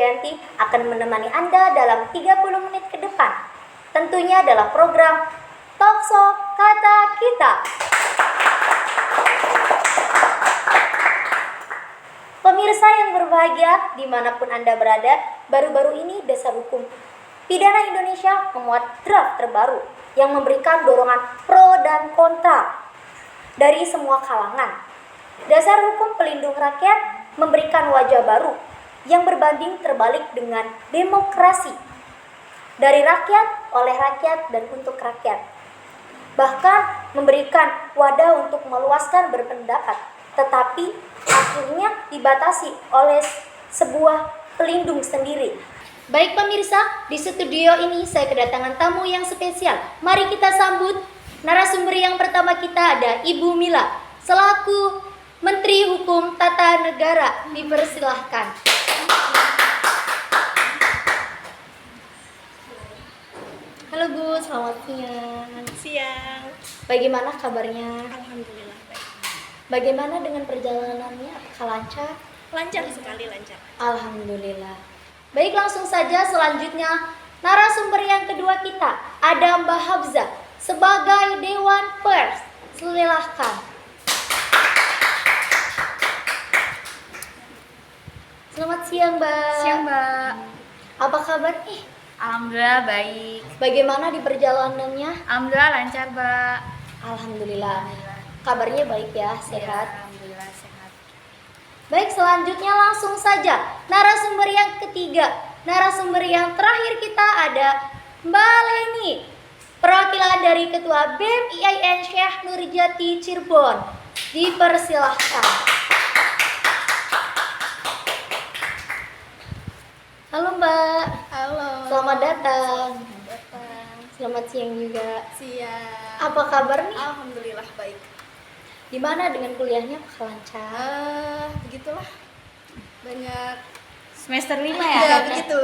Wijayanti akan menemani Anda dalam 30 menit ke depan. Tentunya dalam program Talkshow Kata Kita. Pemirsa yang berbahagia, dimanapun Anda berada, baru-baru ini Dasar Hukum Pidana Indonesia memuat draft terbaru yang memberikan dorongan pro dan kontra dari semua kalangan. Dasar Hukum Pelindung Rakyat memberikan wajah baru yang berbanding terbalik dengan demokrasi, dari rakyat, oleh rakyat, dan untuk rakyat. Bahkan memberikan wadah untuk meluaskan berpendapat, tetapi akhirnya dibatasi oleh sebuah pelindung sendiri. Baik pemirsa, di studio ini saya kedatangan tamu yang spesial. Mari kita sambut narasumber yang pertama kita, ada Ibu Mila selaku Menteri Hukum Tata Negara. Dipersilahkan. Halo Bu, selamat siang. Siang. Bagaimana kabarnya? Alhamdulillah baik. Bagaimana dengan perjalanannya? Apakah lancar? Lancar sekali, lancar. Alhamdulillah. Baik, langsung saja selanjutnya narasumber yang kedua kita, ada Mbak Habza sebagai Dewan Pers. Silahkan. Selamat siang Mbak. Siang, Mbak. Apa kabar nih? Alhamdulillah baik. Bagaimana di perjalanannya? Alhamdulillah lancar, Mbak. Alhamdulillah. Kabarnya baik ya, sehat. Alhamdulillah sehat. Baik, selanjutnya langsung saja narasumber yang ketiga. Narasumber yang terakhir kita ada Mbak Leni, perwakilan dari Ketua BEM IAIN Syekh Nurjati Cirebon. Dipersilahkan. Halo Mbak. Halo. Selamat datang. Datang. Selamat siang juga. Siang. Apa kabar nih? Alhamdulillah baik. Gimana dengan kuliahnya? Apakah lancar? Begitulah. Banyak Semester 5 ya begitu.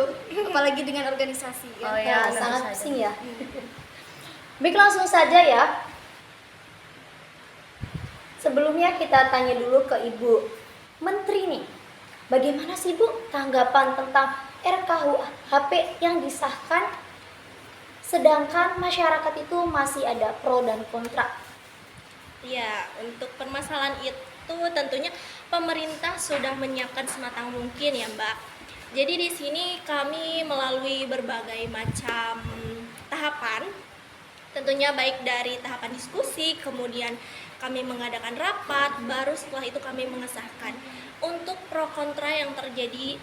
Apalagi dengan organisasi ya. Oh ya, Sangat pusing ya. Baik, langsung saja ya. Sebelumnya kita tanya dulu ke Ibu Menteri nih. Bagaimana sih Bu tanggapan tentang RKUHP yang disahkan, sedangkan masyarakat itu masih ada pro dan kontra? Ya, untuk permasalahan itu tentunya pemerintah sudah menyiapkan sematang mungkin ya, Mbak. Jadi di sini kami melalui berbagai macam tahapan, tentunya baik dari tahapan diskusi, kemudian kami mengadakan rapat, baru setelah itu kami mengesahkan. Untuk pro kontra yang terjadi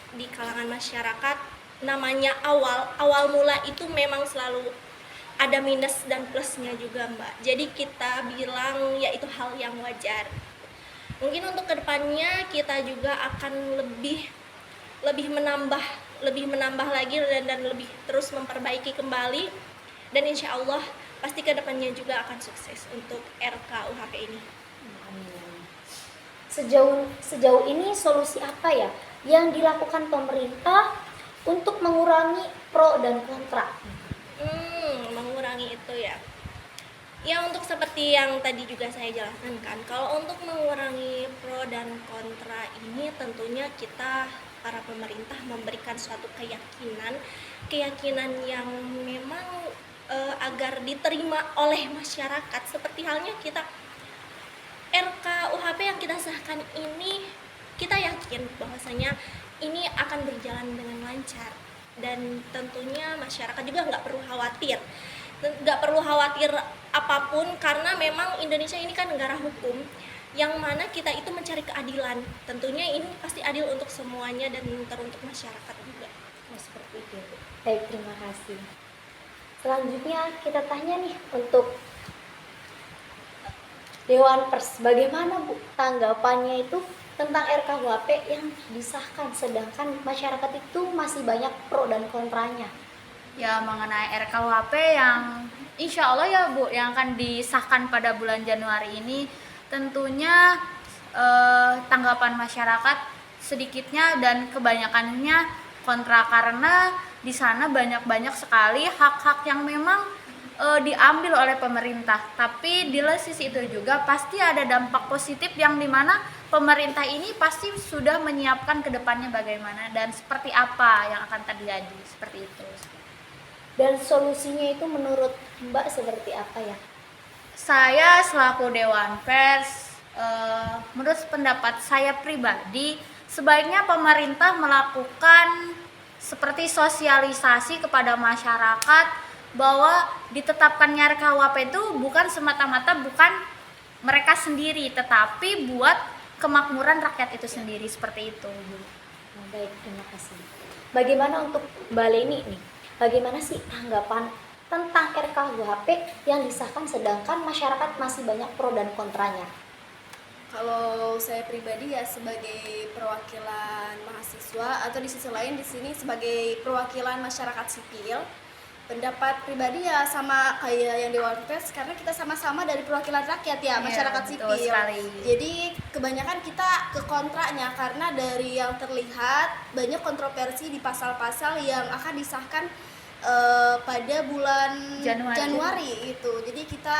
di kalangan masyarakat, namanya awal mula itu memang selalu ada minus dan plusnya juga Mbak. Jadi kita bilang ya itu hal yang wajar. Mungkin untuk kedepannya kita juga akan lebih menambah lagi dan lebih terus memperbaiki kembali, dan insya Allah pasti kedepannya juga akan sukses untuk RKUHP ini. Sejauh ini solusi apa ya yang dilakukan pemerintah untuk mengurangi pro dan kontra? Mengurangi itu ya. Ya, untuk seperti yang tadi juga saya jelaskan kan, kalau untuk mengurangi pro dan kontra ini tentunya kita para pemerintah memberikan suatu keyakinan yang memang agar diterima oleh masyarakat. Seperti halnya kita RKUHP yang kita sahkan ini, kita yakin bahwasanya ini akan berjalan dengan lancar, dan tentunya masyarakat juga nggak perlu khawatir apapun, karena memang Indonesia ini kan negara hukum yang mana kita itu mencari keadilan. Tentunya ini pasti adil untuk semuanya dan teruntuk masyarakat juga. Seperti itu. Baik, terima kasih. Selanjutnya kita tanya nih untuk Dewan Pers, bagaimana Bu tanggapannya itu tentang RKUHP yang disahkan, sedangkan masyarakat itu masih banyak pro dan kontranya? Ya, mengenai RKUHP yang insya Allah ya Bu, yang akan disahkan pada bulan Januari ini, tentunya tanggapan masyarakat sedikitnya dan kebanyakannya kontra, karena di sana banyak sekali hak-hak yang memang diambil oleh pemerintah. Tapi di sisi itu juga pasti ada dampak positif yang dimana pemerintah ini pasti sudah menyiapkan ke depannya bagaimana dan seperti apa yang akan terjadi, seperti itu. Dan solusinya itu menurut Mbak seperti apa ya? Saya selaku Dewan Pers, menurut pendapat saya pribadi, sebaiknya pemerintah melakukan seperti sosialisasi kepada masyarakat bahwa ditetapkannya RKUHP itu bukan semata-mata bukan mereka sendiri, tetapi buat kemakmuran rakyat itu sendiri, seperti itu. Oh, baik, terima kasih. Bagaimana untuk Mbak Leni nih? Bagaimana sih tanggapan tentang RKUHP yang disahkan sedangkan masyarakat masih banyak pro dan kontranya? Kalau saya pribadi ya sebagai perwakilan mahasiswa atau di sisi lain di sini sebagai perwakilan masyarakat sipil, pendapat pribadi ya sama kayak yang Dewan Pers karena kita sama-sama dari perwakilan rakyat ya, masyarakat betul sipil. sekali. Jadi kebanyakan kita ke kontranya karena dari yang terlihat banyak kontroversi di pasal-pasal yang akan disahkan pada bulan Januari itu. Jadi kita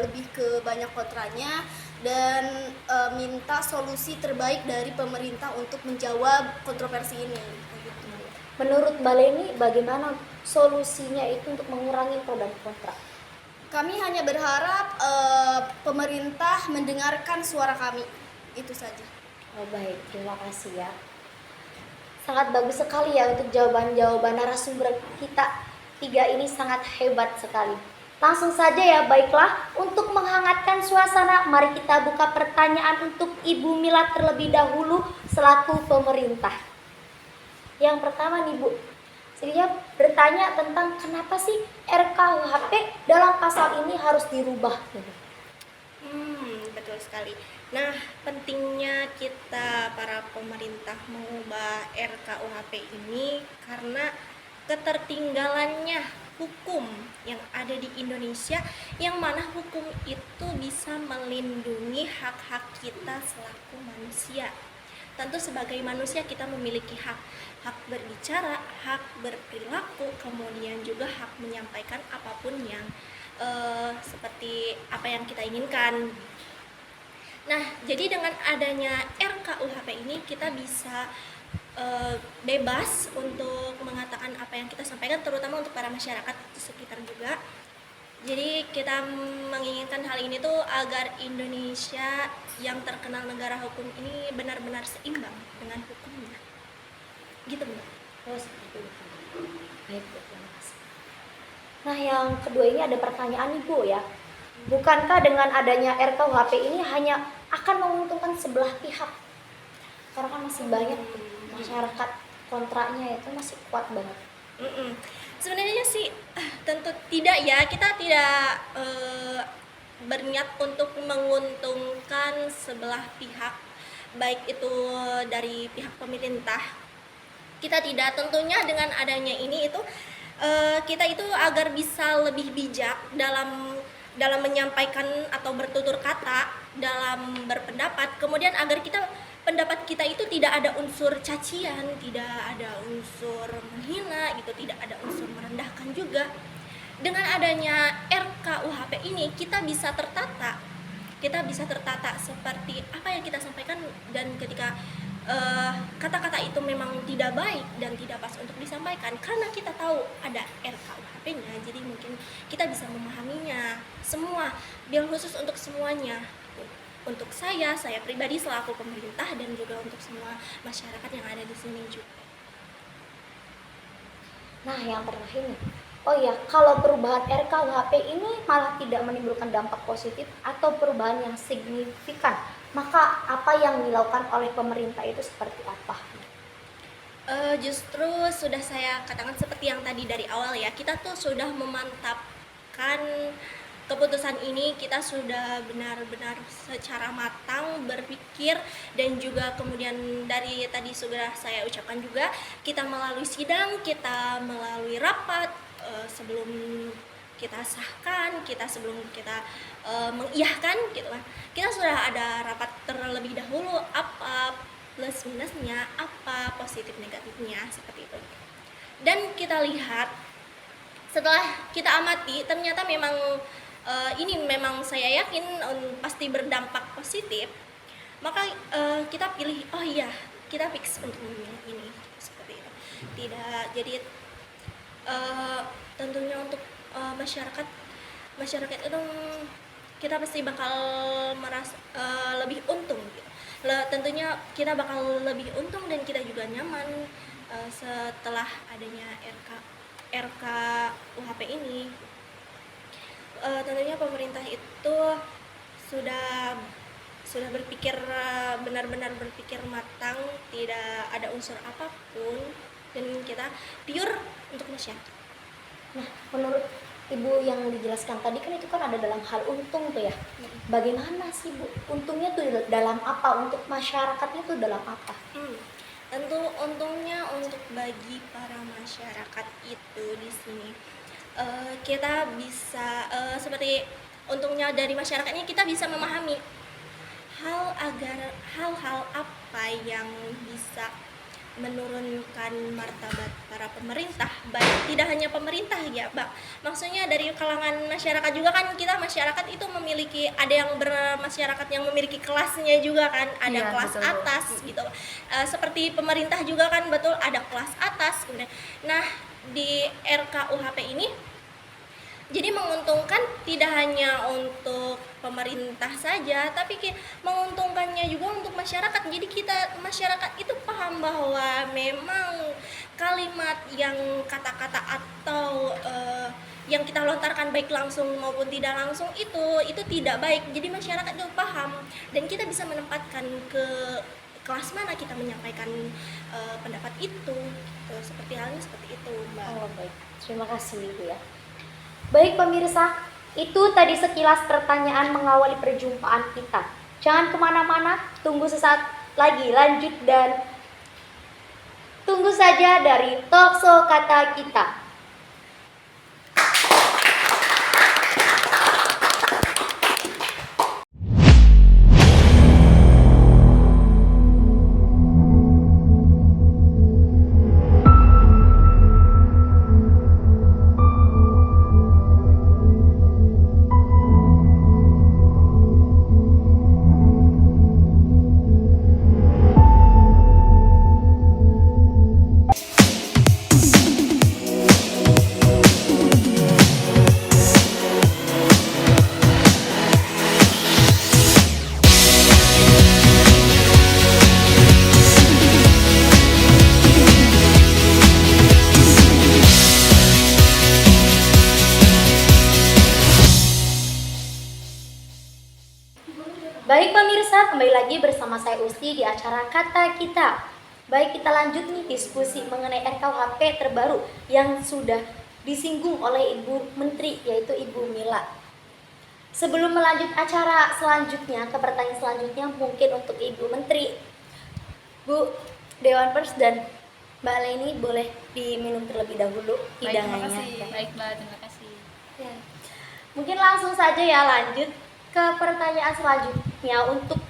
lebih ke banyak kontranya dan minta solusi terbaik dari pemerintah untuk menjawab kontroversi ini. Gitu. Menurut Mbak Leni, bagaimana solusinya itu untuk mengurangi pro dan kontra? Kami hanya berharap pemerintah mendengarkan suara kami, itu saja. Oh baik, terima kasih ya. Sangat bagus sekali ya untuk jawaban-jawaban narasumber kita tiga ini, sangat hebat sekali. Langsung saja ya, baiklah, untuk menghangatkan suasana, mari kita buka pertanyaan untuk Ibu Mila terlebih dahulu selaku pemerintah. Yang pertama nih Bu, saya bertanya tentang kenapa sih RKUHP dalam pasal ini harus dirubah? Betul sekali. Nah, pentingnya kita para pemerintah mengubah RKUHP ini karena ketertinggalannya hukum yang ada di Indonesia, yang mana hukum itu bisa melindungi hak-hak kita selaku manusia. Tentu sebagai manusia kita memiliki hak berbicara, hak berperilaku, kemudian juga hak menyampaikan apapun yang seperti apa yang kita inginkan. Nah, jadi dengan adanya RKUHP ini kita bisa bebas untuk mengatakan apa yang kita sampaikan, terutama untuk para masyarakat di sekitar juga. Jadi kita menginginkan hal ini tuh agar Indonesia yang terkenal negara hukum ini benar-benar seimbang dengan hukumnya. Gitu, Mbak. Oh, seperti itu. Baik, Bu, terima kasih. Nah, yang kedua ini ada pertanyaan nih Bu ya. Bukankah dengan adanya RKUHP ini hanya akan menguntungkan sebelah pihak? Karena kan masih banyak masyarakat kontranya itu masih kuat banget. Sebenarnya sih tentu tidak ya, kita tidak berniat untuk menguntungkan sebelah pihak, baik itu dari pihak pemerintah. Kita tidak, tentunya dengan adanya ini itu kita itu agar bisa lebih bijak dalam menyampaikan atau bertutur kata, dalam berpendapat, kemudian agar pendapat kita itu tidak ada unsur cacian, tidak ada unsur menghina gitu, tidak ada unsur merendahkan juga. Dengan adanya RKUHP ini kita bisa tertata seperti apa yang kita sampaikan, dan ketika kata-kata itu memang tidak baik dan tidak pas untuk disampaikan, karena kita tahu ada RKUHP-nya, jadi mungkin kita bisa memahaminya semua, biar khusus untuk semuanya, untuk saya pribadi selaku pemerintah dan juga untuk semua masyarakat yang ada di sini juga. Nah, yang terakhir nih. Oh ya, kalau perubahan RKUHP ini malah tidak menimbulkan dampak positif atau perubahan yang signifikan, maka apa yang dilakukan oleh pemerintah itu seperti apa? Justru sudah saya katakan seperti yang tadi dari awal ya, kita tuh sudah memantapkan keputusan ini, kita sudah benar-benar secara matang berpikir, dan juga kemudian dari tadi sudah saya ucapkan juga, kita melalui sidang, kita melalui rapat sebelum kita sahkan, sebelum kita mengiyahkan gitu kan, kita sudah ada rapat terlebih dahulu, apa plus minusnya, apa positif negatifnya, seperti itu. Dan kita lihat setelah kita amati, ternyata memang ini memang saya yakin pasti berdampak positif. maka kita pilih, oh iya kita fix untuk memilih ini, seperti itu. Tidak, jadi tentunya untuk masyarakat itu kita pasti bakal merasa lebih untung gitu. Tentunya kita bakal lebih untung dan kita juga nyaman setelah adanya RKUHP ini. Tentunya pemerintah itu sudah berpikir, benar-benar berpikir matang, tidak ada unsur apapun, dan kita pure untuk masyarakat. Nah, menurut Ibu yang dijelaskan tadi kan itu kan ada dalam hal untung tuh ya. Bagaimana sih Bu? Untungnya tuh dalam apa? Untuk masyarakatnya tuh dalam apa? Tentu untungnya untuk bagi para masyarakat itu di sini kita bisa seperti untungnya dari masyarakatnya, kita bisa memahami hal-hal apa yang bisa menurunkan martabat para pemerintah, baik tidak hanya pemerintah ya Mbak, maksudnya dari kalangan masyarakat juga kan. Kita masyarakat itu memiliki, ada yang bermasyarakat yang memiliki kelasnya juga kan, ada kelas betul. Atas gitu, seperti pemerintah juga kan, betul, ada kelas atas kemudian. Nah di RKUHP ini jadi menguntungkan tidak hanya untuk pemerintah saja, tapi menguntungkannya juga untuk masyarakat. Jadi masyarakat itu paham bahwa memang kalimat yang kata-kata atau yang kita lontarkan baik langsung maupun tidak langsung itu tidak baik. Jadi masyarakat itu paham dan kita bisa menempatkan ke kelas mana kita menyampaikan pendapat itu. Gitu. Seperti halnya seperti itu, Mbak. Oh, baik. Terima kasih Ibu ya. Baik pemirsa, itu tadi sekilas pertanyaan mengawali perjumpaan kita. Jangan kemana-mana, tunggu sesaat lagi lanjut dan tunggu saja dari Talkshow Kata Kita. Baik pemirsa, kembali lagi bersama saya Usti di acara Kata Kita. Baik, kita lanjut nih diskusi mengenai RKUHP terbaru yang sudah disinggung oleh Ibu Menteri, yaitu Ibu Mila. Sebelum melanjut acara selanjutnya, ke pertanyaan selanjutnya, mungkin untuk Ibu Menteri, Bu Dewan Pers dan Mbak Leni boleh diminum terlebih dahulu hidangannya. Baik, Mbak, terima kasih. Ya. Mungkin langsung saja ya lanjut ke pertanyaan selanjutnya untuk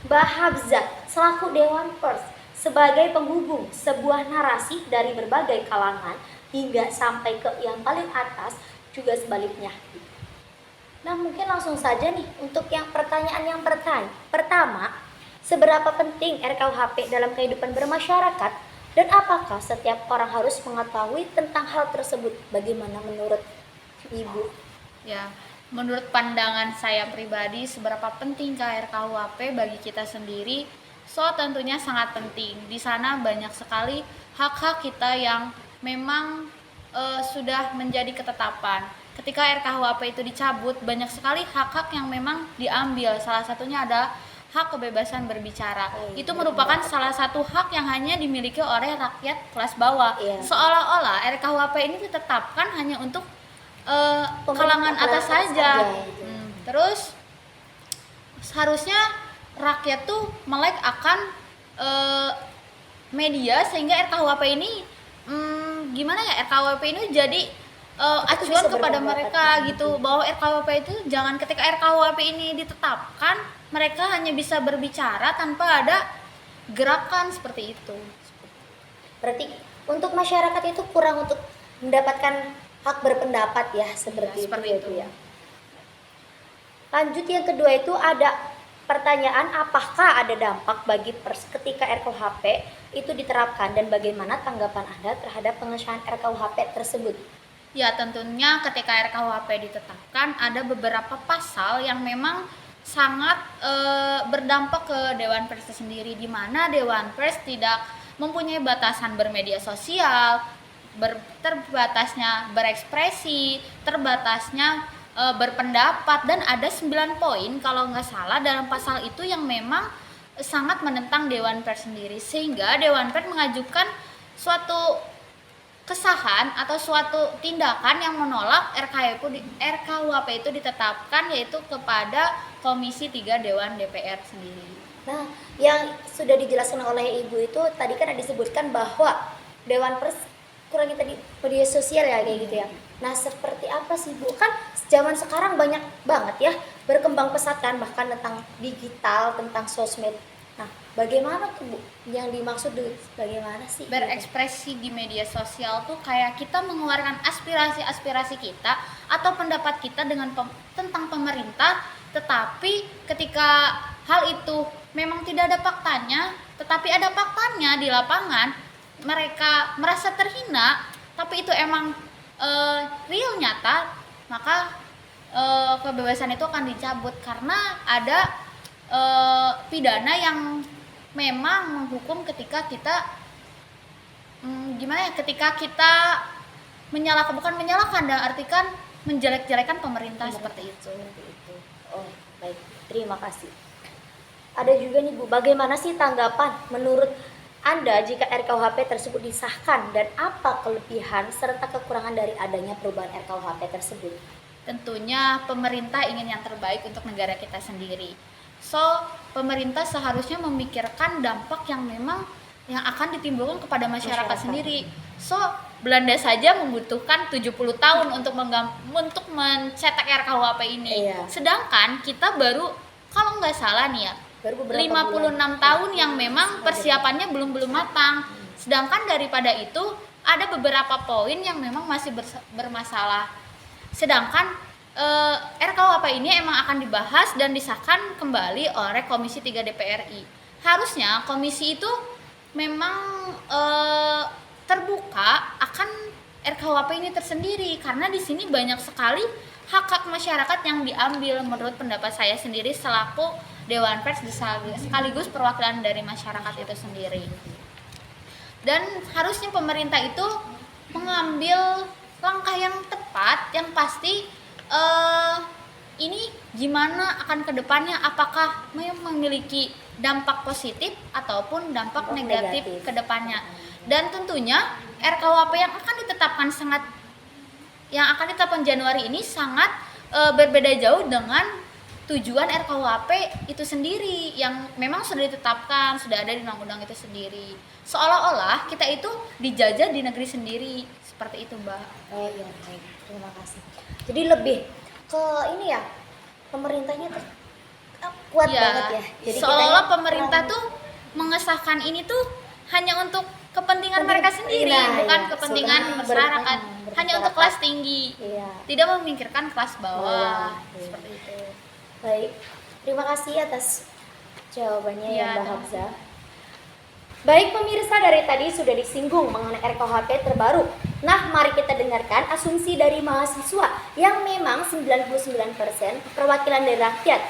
Mbak Habzah selaku Dewan Pers sebagai penghubung sebuah narasi dari berbagai kalangan hingga sampai ke yang paling atas juga sebaliknya. Nah mungkin langsung saja nih untuk yang pertanyaan yang pertama, seberapa penting RKUHP dalam kehidupan bermasyarakat dan apakah setiap orang harus mengetahui tentang hal tersebut? Bagaimana menurut Ibu? Ya, menurut pandangan saya pribadi, seberapa pentingkah RKUHP bagi kita sendiri? So tentunya sangat penting. Di sana banyak sekali hak-hak kita yang memang sudah menjadi ketetapan. Ketika RKUHP itu dicabut, banyak sekali hak-hak yang memang diambil. Salah satunya ada hak kebebasan berbicara. Itu merupakan salah satu hak yang hanya dimiliki oleh rakyat kelas bawah. Seolah-olah RKUHP ini ditetapkan hanya untuk kalangan atas saja. Terus seharusnya rakyat tuh melek akan media sehingga RKUHP ini gimana ya, RKUHP ini jadi acuan kepada mereka gitu, bahwa RKUHP itu jangan, ketika RKUHP ini ditetapkan mereka hanya bisa berbicara tanpa ada gerakan seperti itu. Berarti untuk masyarakat itu kurang untuk mendapatkan hak berpendapat ya, seperti itu ya. Lanjut yang kedua itu ada pertanyaan, apakah ada dampak bagi pers ketika RKUHP itu diterapkan dan bagaimana tanggapan Anda terhadap pengesahan RKUHP tersebut? Ya, tentunya ketika RKUHP ditetapkan ada beberapa pasal yang memang sangat berdampak ke Dewan Pers itu sendiri, di mana Dewan Pers tidak mempunyai batasan bermedia sosial, terbatasnya berekspresi, terbatasnya berpendapat, dan ada 9 poin kalau nggak salah dalam pasal itu yang memang sangat menentang Dewan Pers sendiri, sehingga Dewan Pers mengajukan suatu kesahan atau suatu tindakan yang menolak RKUHP itu ditetapkan, yaitu kepada Komisi 3 Dewan DPR sendiri. Nah, yang sudah dijelaskan oleh Ibu itu tadi kan disebutkan bahwa Dewan Pers kurangnya tadi media sosial ya kayak gitu ya. Nah, seperti apa sih Bu? Kan zaman sekarang banyak banget ya berkembang pesat kan, bahkan tentang digital, tentang sosmed. Nah, bagaimana tuh Bu? Yang dimaksud bagaimana sih? Berekspresi di media sosial tuh kayak kita mengeluarkan aspirasi-aspirasi kita atau pendapat kita tentang pemerintah, tetapi ketika hal itu memang tidak ada faktanya, tetapi ada faktanya di lapangan, mereka merasa terhina, tapi itu emang real nyata, maka kebebasan itu akan dicabut karena ada pidana yang memang menghukum ketika kita ketika kita bukan menyalahkan, dan artikan menjelek-jelekan pemerintah seperti itu. Oh, baik. Terima kasih. Ada juga nih Bu, bagaimana sih tanggapan menurut Anda jika RKUHP tersebut disahkan dan apa kelebihan serta kekurangan dari adanya perubahan RKUHP tersebut? Tentunya pemerintah ingin yang terbaik untuk negara kita sendiri. So, pemerintah seharusnya memikirkan dampak yang memang yang akan ditimbulkan kepada masyarakat sendiri. So, Belanda saja membutuhkan 70 tahun untuk mencetak RKUHP ini. Iya. Sedangkan kita baru, kalau nggak salah nih ya, Baru 56 tahun yang memang persiapannya belum matang. Sedangkan daripada itu ada beberapa poin yang memang masih bermasalah. Sedangkan RKUHP ini emang akan dibahas dan disahkan kembali oleh Komisi 3 DPR RI. Harusnya komisi itu memang terbuka akan RKUHP ini tersendiri, karena di sini banyak sekali hak-hak masyarakat yang diambil menurut pendapat saya sendiri selaku Dewan Pers sekaligus perwakilan dari masyarakat itu sendiri. Dan harusnya pemerintah itu mengambil langkah yang tepat, yang pasti ini gimana akan kedepannya, apakah memiliki dampak positif ataupun dampak negatif kedepannya. Dan tentunya RKUHP yang akan ditetapkan Januari ini sangat berbeda jauh dengan tujuan RKUHP itu sendiri yang memang sudah ditetapkan, sudah ada di undang-undang itu sendiri. Seolah-olah kita itu dijajah di negeri sendiri, seperti itu, Mbak. Oh iya, baik. Terima kasih. Jadi lebih ke ini ya, pemerintahnya kuat banget ya. Jadi seolah-olah pemerintah tuh mengesahkan ini tuh hanya untuk kepentingan mereka sendiri, bukan kepentingan masyarakat, hanya untuk kelas tinggi. Iya. Tidak memikirkan kelas bawah. Seperti itu. Baik, terima kasih atas jawabannya ya Mbak Hamzah. Baik pemirsa, dari tadi sudah disinggung mengenai RKUHP terbaru. Nah, mari kita dengarkan asumsi dari mahasiswa yang memang 99% perwakilan dari rakyat.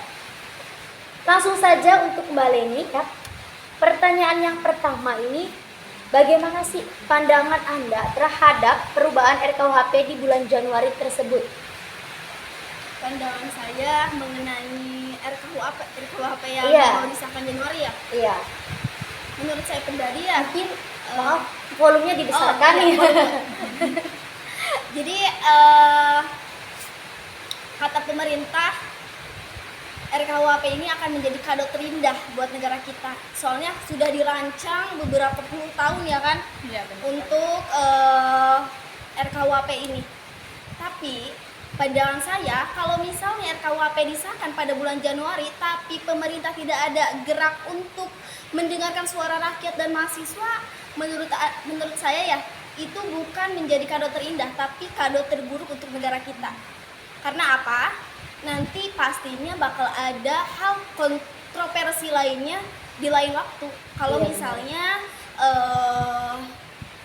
Langsung saja untuk Mbak Leni, ya. Pertanyaan yang pertama ini, bagaimana sih pandangan Anda terhadap perubahan RKUHP di bulan Januari tersebut? Pandangan saya mengenai RKUHP yang mau disahkan Januari ya? Iya. Menurut saya pribadi ya, mungkin maaf, volumenya dibesarkan nih. Jadi kata pemerintah, RKUHP ini akan menjadi kado terindah buat negara kita. Soalnya sudah dirancang beberapa puluh tahun ya kan, untuk RKUHP ini. Tapi pandangan saya, kalau misalnya RKUHP disahkan pada bulan Januari, tapi pemerintah tidak ada gerak untuk mendengarkan suara rakyat dan mahasiswa, menurut saya ya, itu bukan menjadi kado terindah, tapi kado terburuk untuk negara kita. Karena apa? Nanti pastinya bakal ada hal kontroversi lainnya di lain waktu. Kalau Iya, misalnya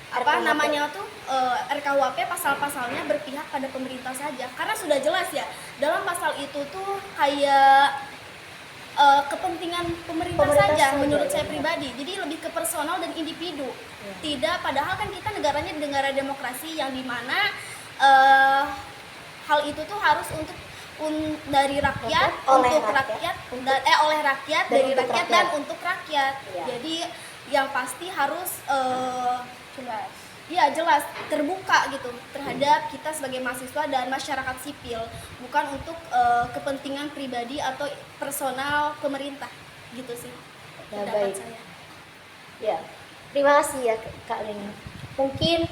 RKUHP. namanya tuh RKUHP pasal-pasalnya berpihak pada pemerintah saja, karena sudah jelas ya dalam pasal itu tuh kayak kepentingan pemerintah saja menurut saya pribadi. Jadi lebih ke personal dan individu. Tidak, padahal kan kita negaranya negara demokrasi yang dimana hal itu tuh harus untuk dari rakyat, oleh untuk rakyat, rakyat, oleh rakyat, dan dari untuk rakyat rakyat. dan untuk rakyat. Iya. Jadi yang pasti harus jelas. Ya jelas, terbuka gitu terhadap kita sebagai mahasiswa dan masyarakat sipil, bukan untuk kepentingan pribadi atau personal pemerintah, gitu sih Ya, pendapat baik. saya. Ya, terima kasih ya Kak Leni. Mungkin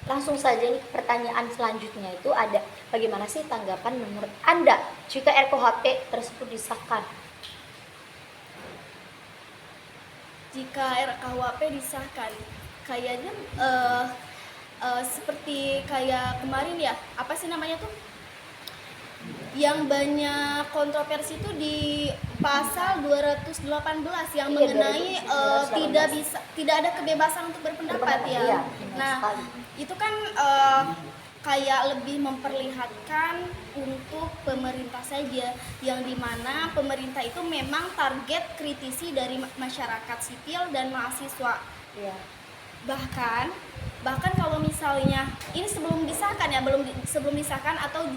langsung saja nih pertanyaan selanjutnya itu ada, bagaimana sih tanggapan menurut Anda jika RKUHP tersebut disahkan? Jika RKUHP disahkan, kayaknya seperti kayak kemarin ya, apa sih namanya tuh, yang banyak kontroversi itu di pasal 218 yang Iya, mengenai 218. tidak ada kebebasan untuk berpendapat ya. Iya, benar Nah, sekali. itu kan kayak lebih memperlihatkan untuk pemerintah saja, yang dimana pemerintah itu memang target kritisi dari masyarakat sipil dan mahasiswa. Iya. Bahkan kalau misalnya ini sebelum disahkan ya, sebelum disahkan atau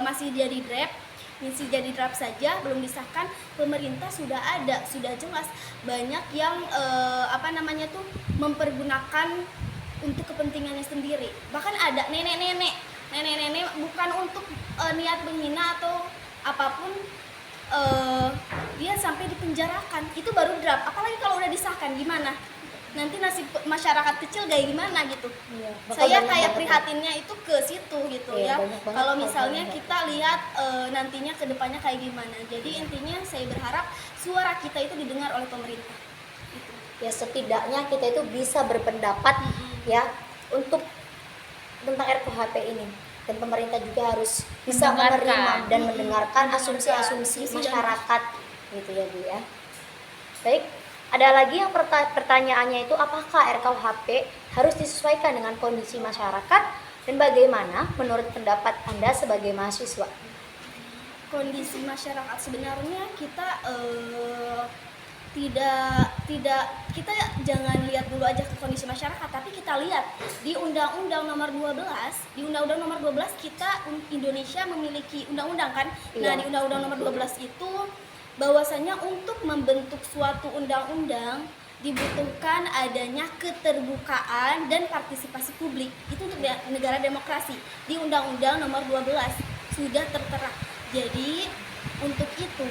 masih jadi draft saja, belum disahkan, pemerintah sudah jelas banyak yang mempergunakan untuk kepentingannya sendiri. Bahkan ada nenek-nenek bukan untuk niat menghina atau apapun, dia sampai dipenjarakan. Itu baru draft, apalagi kalau udah disahkan gimana? Nanti nasib masyarakat kecil kayak gimana gitu. Iya, bakal Saya banyak kayak banget prihatinnya itu ke situ gitu Iya, ya. banyak banget Kalau misalnya korbannya. kita lihat nantinya ke depannya kayak gimana. Jadi intinya saya berharap suara kita itu didengar oleh pemerintah. Gitu. Ya, setidaknya kita itu bisa berpendapat ya untuk tentang RKUHP ini, dan pemerintah juga harus bisa Mendengarkan. menerima dan mendengarkan Mendengarkan asumsi-asumsi asumsi dan masyarakat gitu ya Bu ya. Baik, ada lagi yang pertanyaannya itu, apakah RKUHP harus disesuaikan dengan kondisi masyarakat dan bagaimana menurut pendapat Anda sebagai mahasiswa? Kondisi masyarakat sebenarnya kita kita jangan lihat dulu aja ke kondisi masyarakat, tapi kita lihat di Undang-Undang Nomor 12 kita Indonesia memiliki undang-undang kan. Iya. Nah, di Undang-Undang Nomor 12 itu bahwasanya untuk membentuk suatu undang-undang dibutuhkan adanya keterbukaan dan partisipasi publik. Itu untuk negara demokrasi. Di Undang-Undang Nomor 12 sudah tertera. Jadi untuk itu,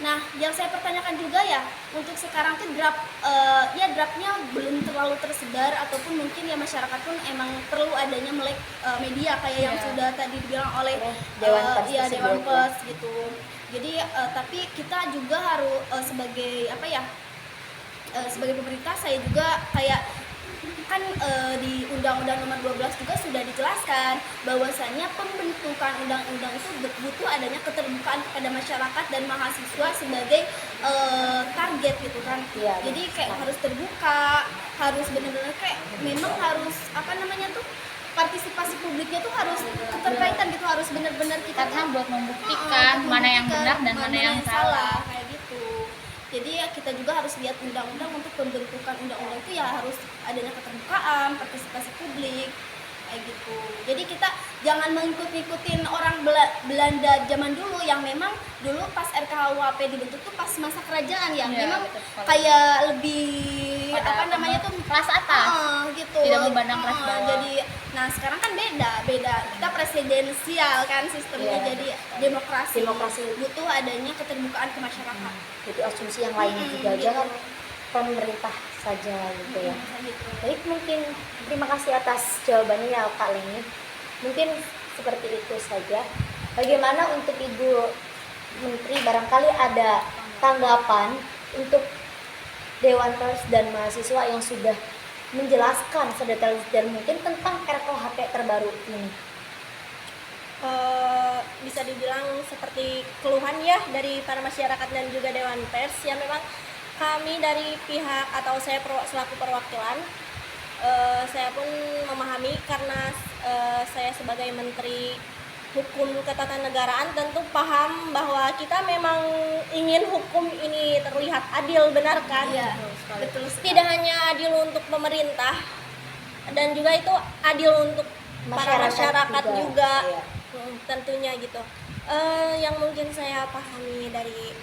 nah yang saya pertanyakan juga ya, untuk sekarang tuh draftnya belum terlalu tersebar, ataupun mungkin ya masyarakat pun emang perlu adanya melek media kayak yang Iya. sudah tadi dibilang oleh Dewan Pers Dewan tersebut, Pers gitu. Jadi tapi kita juga harus sebagai sebagai pemerintah, saya juga kayak kan di Undang-Undang Nomor 12 juga sudah dijelaskan bahwasanya pembentukan undang-undang itu butuh adanya keterbukaan kepada masyarakat dan mahasiswa sebagai target gitu kan. Iya, Jadi kayak harus terbuka, harus benar-benar kayak memang harus partisipasi publiknya tuh harus keterkaitan gitu, harus benar-benar kita Karena tuh buat membuktikan mana yang benar dan mana yang salah. kayak gitu. Jadi ya kita juga harus lihat undang-undang, untuk pembentukan undang-undang itu ya harus adanya keterbukaan, partisipasi publik kayak gitu. Jadi kita jangan mengikutin orang Belanda zaman dulu, yang memang dulu pas RKUHP dibentuk tuh pas masa kerajaan ya. Iya, Memang betul sekali. kayak lebih Pada kelas atas. gitu. Tidak memandang kelas bawah. Jadi nah sekarang kan beda. Kita presidensial kan sistemnya, Iya. jadi demokrasi. Demokrasi. Butuh adanya keterbukaan ke masyarakat. Itu asumsi yang lainnya juga, gitu. jangan pemerintah saja gitu ya. Gitu. Baik, mungkin terima kasih atas jawabannya ya Kak Leni. Mungkin seperti itu saja. Bagaimana untuk Ibu Menteri, barangkali ada tanggapan untuk Dewan Pers dan mahasiswa yang sudah menjelaskan sedetail mungkin tentang RKUHP terbaru ini? bisa dibilang seperti keluhan ya dari para masyarakat dan juga Dewan Pers, ya memang kami dari pihak atau saya selaku perwakilan, saya pun memahami karena saya sebagai Menteri Hukum Ketatanegaraan tentu paham bahwa kita memang ingin hukum ini terlihat adil, benar kan? Iya, betul sekali. Tidak hanya adil untuk pemerintah dan juga itu adil untuk para masyarakat juga. Iya. Tentunya gitu. Yang mungkin saya pahami dari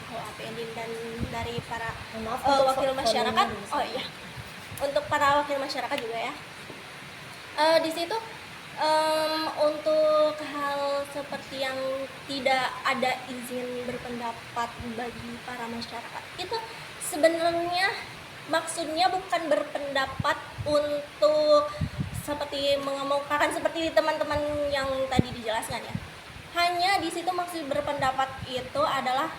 KUHP ini dan dari para Maaf, wakil masyarakat. Oh iya, untuk para wakil masyarakat juga ya. Di situ untuk hal seperti yang tidak ada izin berpendapat bagi para masyarakat itu sebenarnya maksudnya bukan berpendapat untuk seperti mengemukakan seperti teman-teman yang tadi dijelaskan ya. Hanya di situ maksud berpendapat itu adalah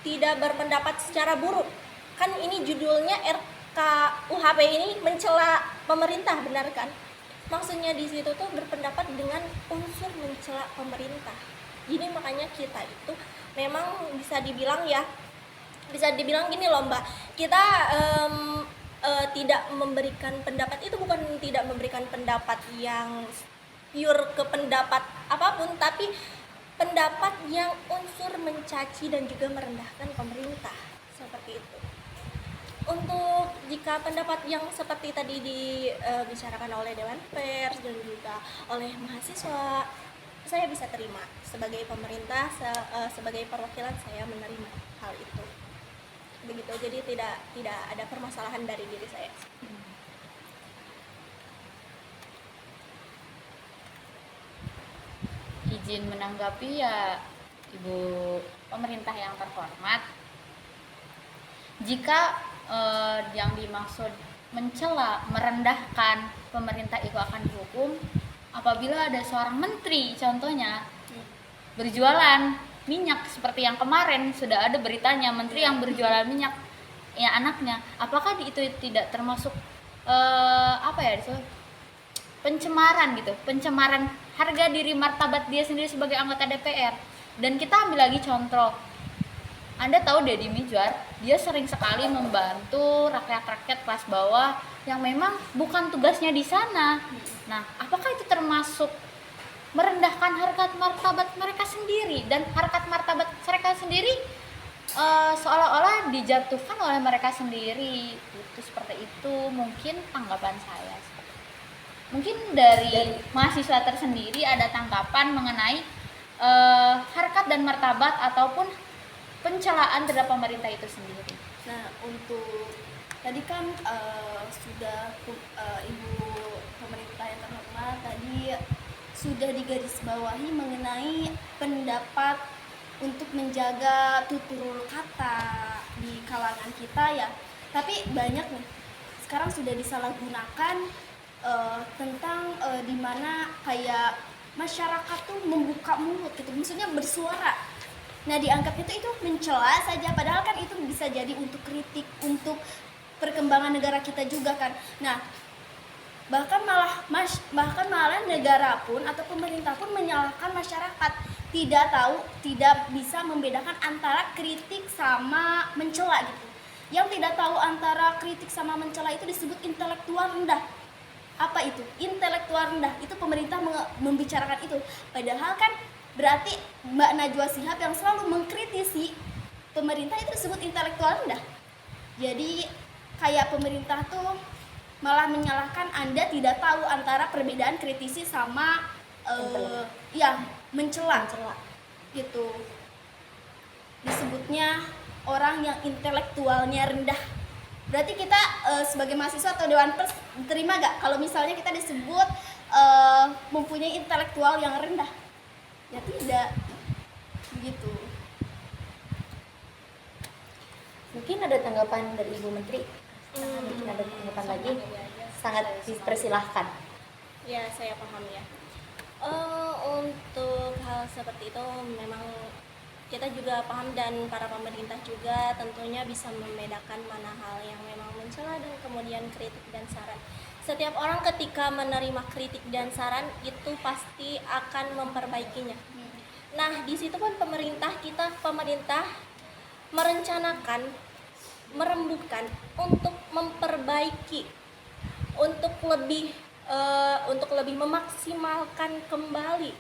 tidak berpendapat secara buruk. Kan ini judulnya RKUHP ini mencela pemerintah, benar kan? Maksudnya di situ tuh berpendapat dengan unsur mencela pemerintah. Jadi makanya kita itu memang bisa dibilang gini loh Mbak, kita tidak memberikan pendapat itu bukan tidak memberikan pendapat yang pure ke pendapat apapun, tapi pendapat yang unsur mencaci dan juga merendahkan pemerintah, seperti itu. Untuk jika pendapat yang seperti tadi dibicarakan oleh Dewan Pers dan juga oleh mahasiswa, saya bisa terima sebagai pemerintah, sebagai perwakilan saya menerima hal itu. Begitu, jadi tidak ada permasalahan dari diri saya. Izin menanggapi ya Ibu pemerintah yang terhormat. Jika yang dimaksud mencela, merendahkan pemerintah itu akan dihukum apabila ada seorang menteri contohnya berjualan minyak seperti yang kemarin sudah ada beritanya, menteri yang berjualan minyak ya anaknya, apakah itu tidak termasuk pencemaran gitu, pencemaran harga diri martabat dia sendiri sebagai anggota DPR. Dan kita ambil lagi contoh, Anda tahu Deddy Mizwar, dia sering sekali membantu rakyat-rakyat kelas bawah yang memang bukan tugasnya di sana. Nah, apakah itu termasuk merendahkan harkat martabat mereka sendiri, dan harkat martabat mereka sendiri seolah-olah dijatuhkan oleh mereka sendiri? Itu seperti itu mungkin tanggapan saya. Mungkin dari mahasiswa tersendiri ada tanggapan mengenai harkat dan martabat ataupun pencelaan terhadap pemerintah itu sendiri. Nah, untuk tadi kan sudah Ibu pemerintah yang terhormat tadi sudah digarisbawahi mengenai pendapat untuk menjaga tutur kata di kalangan kita ya. Tapi banyak nih sekarang sudah disalahgunakan tentang dimana kayak masyarakat tuh membuka mulut gitu, maksudnya bersuara. Nah, dianggapnya itu mencela saja, padahal kan itu bisa jadi untuk kritik, untuk perkembangan negara kita juga kan. Nah, bahkan malah negara pun atau pemerintah pun menyalahkan masyarakat, tidak bisa membedakan antara kritik sama mencela gitu. Yang tidak tahu antara kritik sama mencela itu disebut intelektual rendah. Apa itu? Intelektual rendah. Itu pemerintah membicarakan itu. Padahal kan berarti Mbak Najwa Shihab yang selalu mengkritisi pemerintah itu disebut intelektual rendah. Jadi kayak pemerintah tuh malah menyalahkan Anda tidak tahu antara perbedaan kritisi sama mencela gitu. Disebutnya orang yang intelektualnya rendah. Berarti kita sebagai mahasiswa atau Dewan Pers terima gak kalau misalnya kita disebut mempunyai intelektual yang rendah? Ya tidak, begitu. Mungkin ada tanggapan dari Ibu Menteri. Mungkin ada tanggapan lagi. Sangat dipersilahkan. Ya, saya paham ya. Untuk hal seperti itu memang kita juga paham dan para pemerintah juga tentunya bisa membedakan mana hal yang memang mencela dan kemudian kritik dan saran. Setiap orang ketika menerima kritik dan saran itu pasti akan memperbaikinya. Nah, di situ kan pemerintah merencanakan, merembukan untuk memperbaiki, untuk lebih memaksimalkan kembali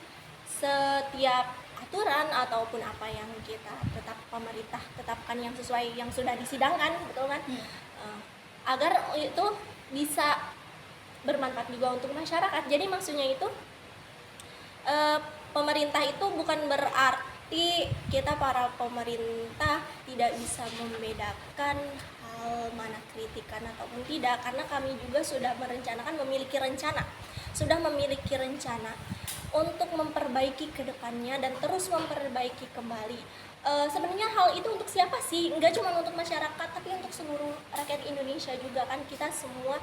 setiap aturan ataupun apa yang pemerintah tetapkan yang sesuai yang sudah disidangkan, betul kan? Agar itu bisa bermanfaat juga untuk masyarakat. Jadi maksudnya itu pemerintah itu bukan berarti kita para pemerintah tidak bisa membedakan hal mana kritikan ataupun tidak, karena kami juga sudah memiliki rencana untuk memperbaiki kedepannya dan terus memperbaiki kembali. Sebenarnya hal itu untuk siapa sih? Enggak cuma untuk masyarakat, tapi untuk seluruh rakyat Indonesia juga kan. Kita semua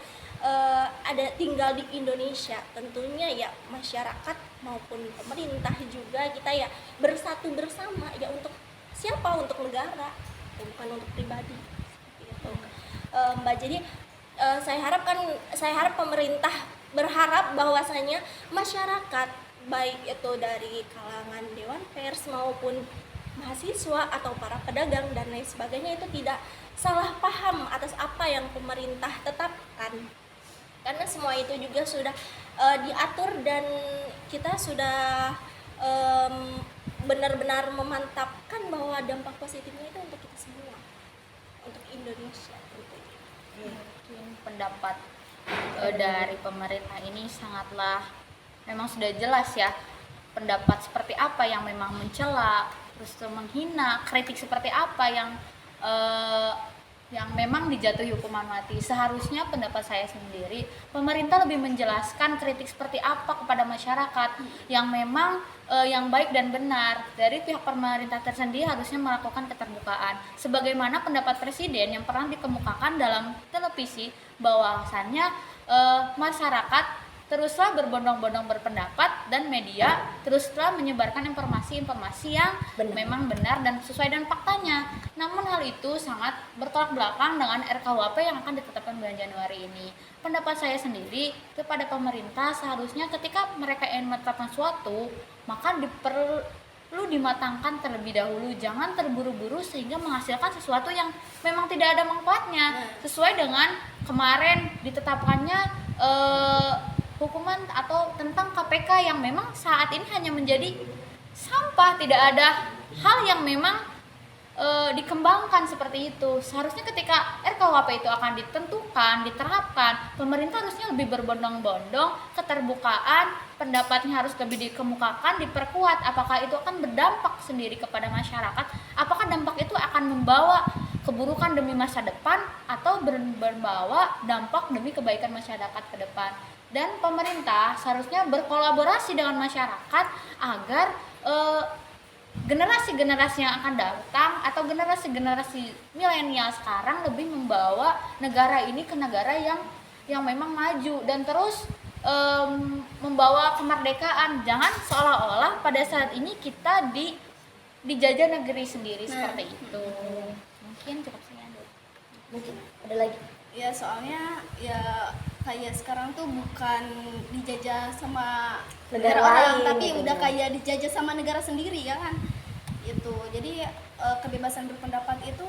ada tinggal di Indonesia, tentunya ya masyarakat maupun pemerintah juga kita ya bersatu bersama ya untuk siapa? Untuk negara, bukan untuk pribadi. Seperti itu, Mbak. Jadi saya harap pemerintah berharap bahwasanya masyarakat baik itu dari kalangan dewan pers maupun mahasiswa atau para pedagang dan lain sebagainya itu tidak salah paham atas apa yang pemerintah tetapkan, karena semua itu juga sudah diatur dan kita sudah benar-benar memantapkan bahwa dampak positifnya itu untuk kita semua, untuk Indonesia tentunya. Mungkin pendapat dari pemerintah ini sangatlah memang sudah jelas ya, pendapat seperti apa yang memang mencela, terus menghina, kritik seperti apa yang memang dijatuhi hukuman mati. Seharusnya pendapat saya sendiri, pemerintah lebih menjelaskan kritik seperti apa kepada masyarakat yang memang yang baik dan benar. Dari pihak pemerintah tersendiri harusnya melakukan keterbukaan. Sebagaimana pendapat presiden yang pernah dikemukakan dalam televisi bahwasannya masyarakat teruslah berbondong-bondong berpendapat dan media teruslah menyebarkan informasi-informasi yang memang benar dan sesuai dengan faktanya. Namun hal itu sangat bertolak belakang dengan RKUHP yang akan ditetapkan bulan Januari ini. Pendapat saya sendiri kepada pemerintah, seharusnya ketika mereka ingin menetapkan suatu, maka perlu dimatangkan terlebih dahulu, jangan terburu-buru sehingga menghasilkan sesuatu yang memang tidak ada manfaatnya. Sesuai dengan kemarin ditetapkannya hukuman atau tentang KPK yang memang saat ini hanya menjadi sampah, tidak ada hal yang memang dikembangkan seperti itu. Seharusnya ketika RKUHP itu akan ditentukan, diterapkan, pemerintah harusnya lebih berbondong-bondong, keterbukaan, pendapatnya harus lebih dikemukakan, diperkuat. Apakah itu akan berdampak sendiri kepada masyarakat? Apakah dampak itu akan membawa keburukan demi masa depan atau berbawa dampak demi kebaikan masyarakat ke depan? Dan pemerintah seharusnya berkolaborasi dengan masyarakat agar generasi-generasi yang akan datang atau generasi-generasi milenial sekarang lebih membawa negara ini ke negara yang memang maju dan terus membawa kemerdekaan. Jangan seolah-olah pada saat ini kita dijajah negeri sendiri seperti itu. Mungkin cukup sekian dulu. Mungkin ada lagi. Ya soalnya ya kayak sekarang tuh bukan dijajah sama negara orang, lain, tapi gitu udah ya. kayak dijajah sama negara sendiri ya kan. Itu. Jadi kebebasan berpendapat itu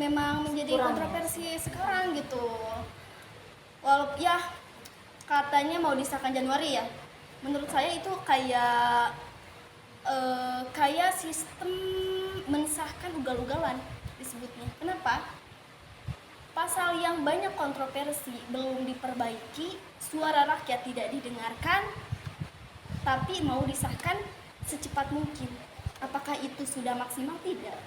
memang menjadi Kurang, kontroversi sekarang gitu. Walaupun ya katanya mau disahkan Januari ya. Menurut saya itu kayak kayak sistem mensahkan ugal-ugalan disebutnya. Kenapa? Pasal yang banyak kontroversi belum diperbaiki, suara rakyat tidak didengarkan, tapi mau disahkan secepat mungkin. Apakah itu sudah maksimal? Tidak.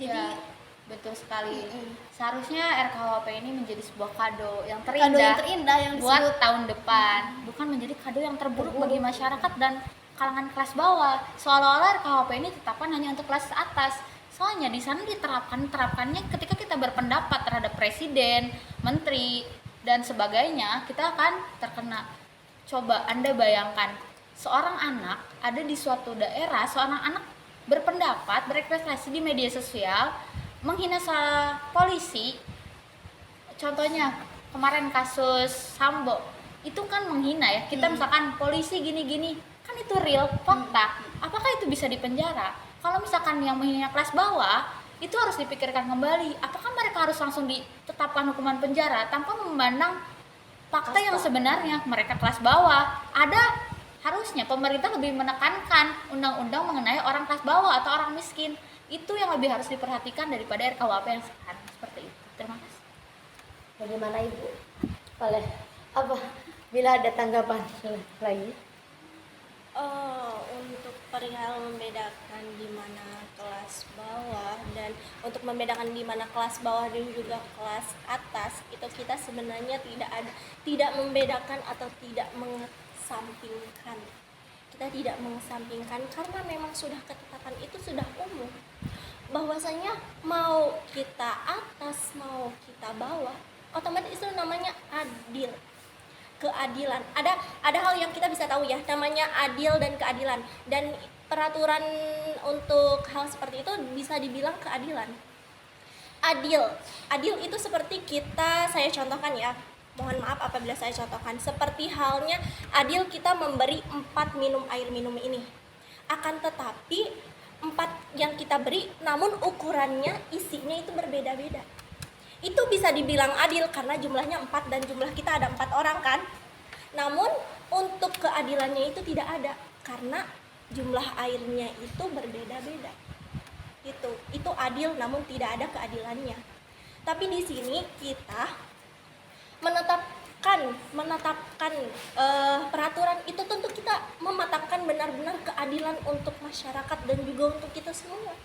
Jadi Ya, betul sekali. Seharusnya RKUHP ini menjadi sebuah kado yang kado yang terindah, terindah yang buat disebut tahun depan, bukan menjadi kado yang terburuk bagi masyarakat dan kalangan kelas bawah. Seolah-olah RKUHP ini ditetapkan hanya untuk kelas atas. Soalnya di sana diterapkannya ketika kita berpendapat terhadap presiden, menteri dan sebagainya, kita akan terkena. Coba Anda bayangkan, seorang anak ada di suatu daerah, seorang anak berpendapat, berekspresi di media sosial, menghina polisi. Contohnya kemarin kasus Sambo, itu kan menghina ya. Kita misalkan polisi gini-gini, kan itu itu real fakta, apakah itu bisa dipenjara? Kalau misalkan yang menghina kelas bawah, itu harus dipikirkan kembali, apakah mereka harus langsung ditetapkan hukuman penjara tanpa memandang fakta yang sebenarnya mereka kelas bawah. Harusnya pemerintah lebih menekankan undang-undang mengenai orang kelas bawah atau orang miskin. Itu yang lebih harus diperhatikan daripada RKUHP yang sekarang seperti itu. Terima kasih. Bagaimana Ibu? Boleh apa? Bila ada tanggapan lagi? Untuk perihal membedakan di mana kelas bawah dan untuk membedakan di mana kelas bawah dan juga kelas atas, itu kita sebenarnya tidak membedakan atau tidak mengesampingkan. Kita tidak mengesampingkan karena memang sudah ketetapan itu sudah umum bahwasanya mau kita atas mau kita bawah, otomatis itu namanya adil. Keadilan, ada hal yang kita bisa tahu ya, namanya adil dan keadilan, dan peraturan untuk hal seperti itu bisa dibilang keadilan. Adil itu seperti saya contohkan ya, mohon maaf apabila saya contohkan, seperti halnya adil kita memberi 4 minum air minum ini, akan tetapi 4 yang kita beri namun ukurannya isinya itu berbeda-beda. Itu bisa dibilang adil karena jumlahnya 4 dan jumlah kita ada 4 orang kan. Namun untuk keadilannya itu tidak ada karena jumlah airnya itu berbeda-beda. Itu adil namun tidak ada keadilannya. Tapi di sini kita menetapkan peraturan itu, tentu kita mematapkan benar-benar keadilan untuk masyarakat dan juga untuk kita semua.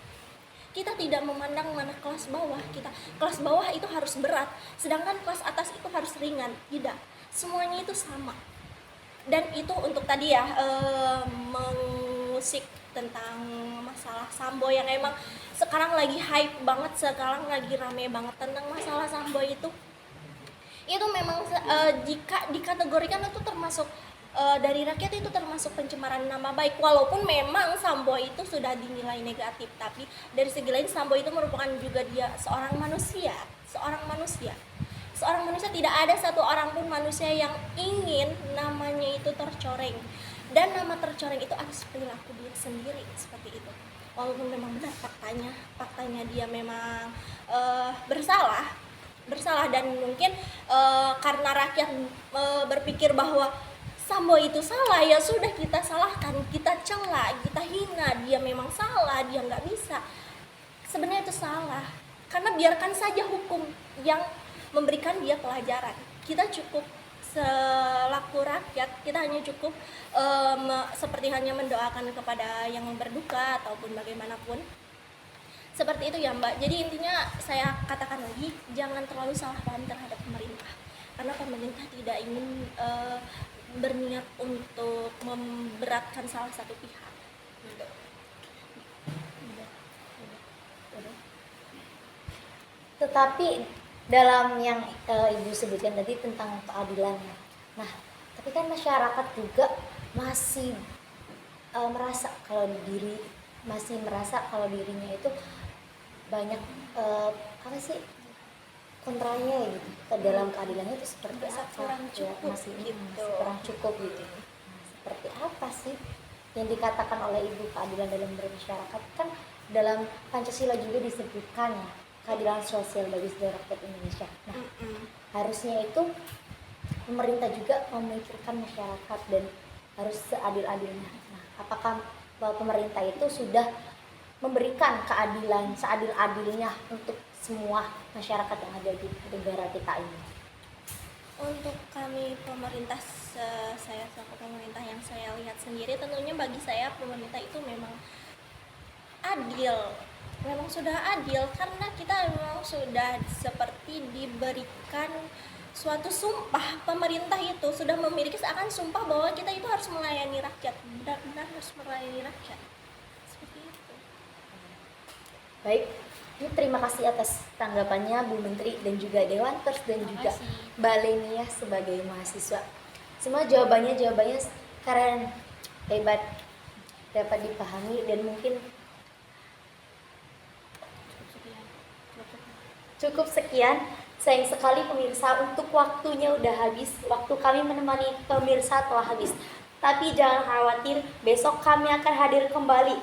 Kita tidak memandang mana kelas bawah, kelas bawah itu harus berat, sedangkan kelas atas itu harus ringan. Tidak, semuanya itu sama. Dan itu untuk tadi ya, mengusik tentang masalah Sambo yang emang sekarang lagi hype banget, sekarang lagi rame banget tentang masalah Sambo itu memang jika dikategorikan itu termasuk dari rakyat, itu termasuk pencemaran nama baik, walaupun memang Sambo itu sudah dinilai negatif, tapi dari segi lain Sambo itu merupakan juga dia seorang manusia, tidak ada satu orang pun manusia yang ingin namanya itu tercoreng, dan nama tercoreng itu atas perilaku dia sendiri seperti itu. Walaupun memang benar faktanya dia memang bersalah dan mungkin karena rakyat berpikir bahwa Sambo itu salah, ya sudah kita salahkan, kita cela, kita hina, dia memang salah, dia nggak bisa. Sebenarnya itu salah, karena biarkan saja hukum yang memberikan dia pelajaran. Kita cukup selaku rakyat, kita hanya cukup seperti hanya mendoakan kepada yang berduka ataupun bagaimanapun. Seperti itu ya Mbak. Jadi intinya saya katakan lagi, jangan terlalu salah paham terhadap pemerintah, karena pemerintah tidak ingin berniat untuk memberatkan salah satu pihak. Tetapi dalam yang Ibu sebutkan tadi tentang keadilannya, nah tapi kan masyarakat juga masih merasa kalau dirinya itu banyak kontranya gitu ke dalam keadilannya itu seperti apa? Kurang cukup, masih kurang cukup gitu. Nah, seperti apa sih yang dikatakan oleh Ibu keadilan dalam bermasyarakat? Kan dalam Pancasila juga disebutkan ya, keadilan sosial bagi seluruh rakyat Indonesia. Nah, harusnya itu pemerintah juga memikirkan masyarakat dan harus seadil-adilnya. Nah, apakah pemerintah itu sudah memberikan keadilan seadil-adilnya untuk semua masyarakat yang ada di negara kita ini? Untuk kami pemerintah, saya selaku pemerintah yang saya lihat sendiri, tentunya bagi saya pemerintah itu memang adil, memang sudah adil, karena kita memang sudah seperti diberikan suatu sumpah. Pemerintah itu sudah memiliki seakan sumpah bahwa kita itu harus melayani rakyat, benar-benar harus melayani rakyat. Seperti itu. Baik, ini terima kasih atas tanggapannya Bu Menteri dan juga Dewan Pers dan juga Mbak Lenia sebagai mahasiswa. Semua jawabannya keren, hebat, dapat dipahami dan mungkin cukup sekian. Sayang sekali pemirsa, untuk waktunya udah habis. Waktu kami menemani pemirsa telah habis. Tapi jangan khawatir, besok kami akan hadir kembali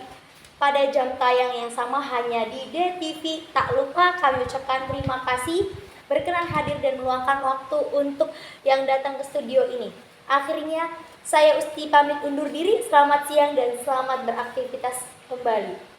pada jam tayang yang sama hanya di DTV. Tak lupa kami ucapkan terima kasih berkenan hadir dan meluangkan waktu untuk yang datang ke studio ini. Akhirnya saya Usti pamit undur diri. Selamat siang dan selamat beraktivitas kembali.